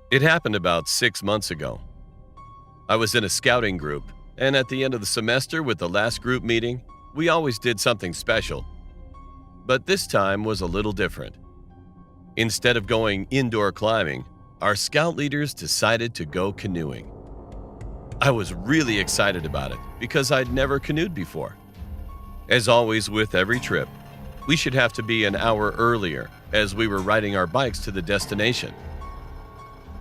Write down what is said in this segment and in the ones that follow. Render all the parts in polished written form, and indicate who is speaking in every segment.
Speaker 1: It happened about 6 months ago. I was in a scouting group, and at the end of the semester with the last group meeting, we always did something special. But this time was a little different. Instead of going indoor climbing, our scout leaders decided to go canoeing. I was really excited about it because I'd never canoed before. As always with every trip, we should have to be an hour earlier as we were riding our bikes to the destination.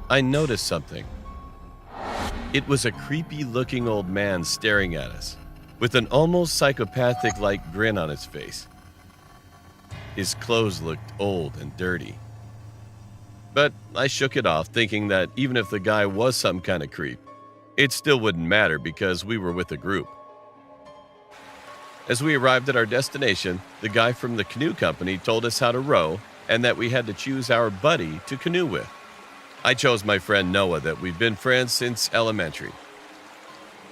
Speaker 1: I noticed something. It was a creepy-looking old man staring at us, with an almost psychopathic-like grin on his face. His clothes looked old and dirty. But I shook it off, thinking that even if the guy was some kind of creep, it still wouldn't matter because we were with a group. As we arrived at our destination, the guy from the canoe company told us how to row and that we had to choose our buddy to canoe with. I chose my friend Noah that we've been friends since elementary.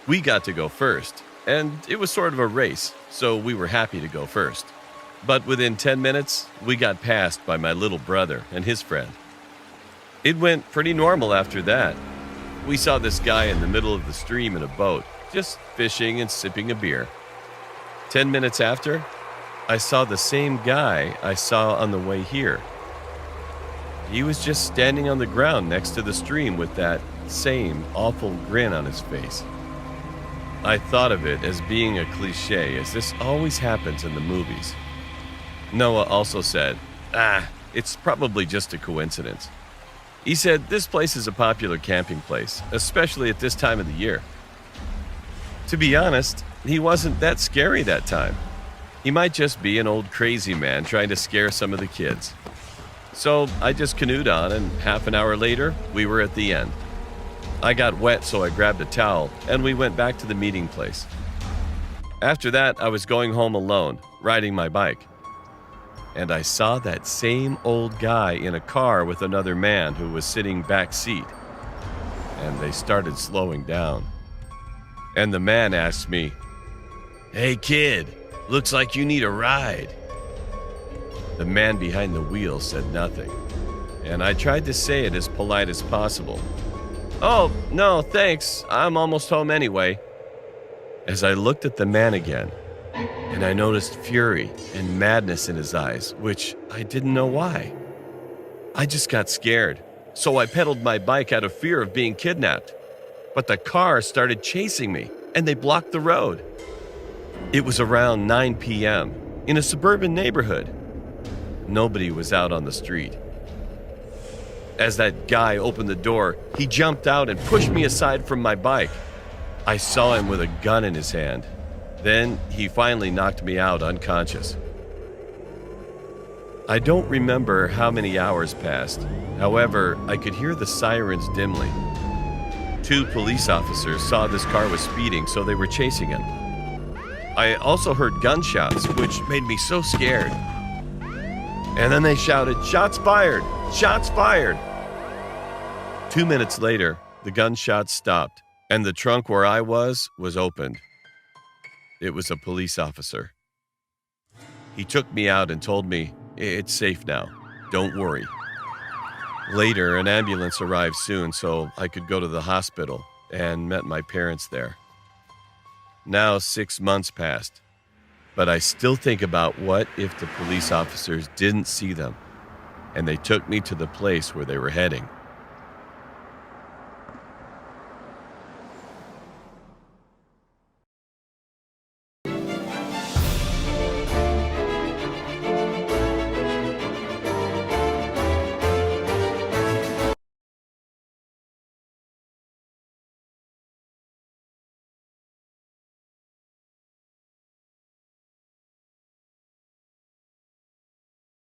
Speaker 1: We got to go first, and it was sort of a race, so we were happy to go first. But within 10 minutes, we got passed by my little brother and his friend. It went pretty normal after that. We saw this guy in the middle of the stream in a boat, just fishing and sipping a beer. 10 minutes after, I saw the same guy I saw on the way here. He was just standing on the ground next to the stream with that same awful grin on his face. I thought of it as being a cliche, as this always happens in the movies. Noah also said, it's probably just a coincidence. He said this place is a popular camping place, especially at this time of the year. To be honest, he wasn't that scary that time. He might just be an old crazy man trying to scare some of the kids. So I just canoed on, and half an hour later, we were at the end. I got wet, so I grabbed a towel, and we went back to the meeting place. After that, I was going home alone, riding my bike. And I saw that same old guy in a car with another man who was sitting back seat. And they started slowing down. And the man asked me, "Hey kid, looks like you need a ride." The man behind the wheel said nothing, and I tried to say it as polite as possible. "Oh, no, thanks. I'm almost home anyway." As I looked at the man again, and I noticed fury and madness in his eyes, which I didn't know why. I just got scared, so I pedaled my bike out of fear of being kidnapped. But the car started chasing me, and they blocked the road. It was around 9 p.m. in a suburban neighborhood. Nobody was out on the street. As that guy opened the door, he jumped out and pushed me aside from my bike. I saw him with a gun in his hand. Then he finally knocked me out unconscious. I don't remember how many hours passed. However, I could hear the sirens dimly. 2 police officers saw this car was speeding, so they were chasing him. I also heard gunshots, which made me so scared. And then they shouted, "Shots fired! Shots fired!" 2 minutes later, the gunshots stopped, and the trunk where I was opened. It was a police officer. He took me out and told me, "It's safe now. Don't worry." Later, an ambulance arrived soon, so I could go to the hospital and met my parents there. Now 6 months passed, but I still think about what if the police officers didn't see them and they took me to the place where they were heading.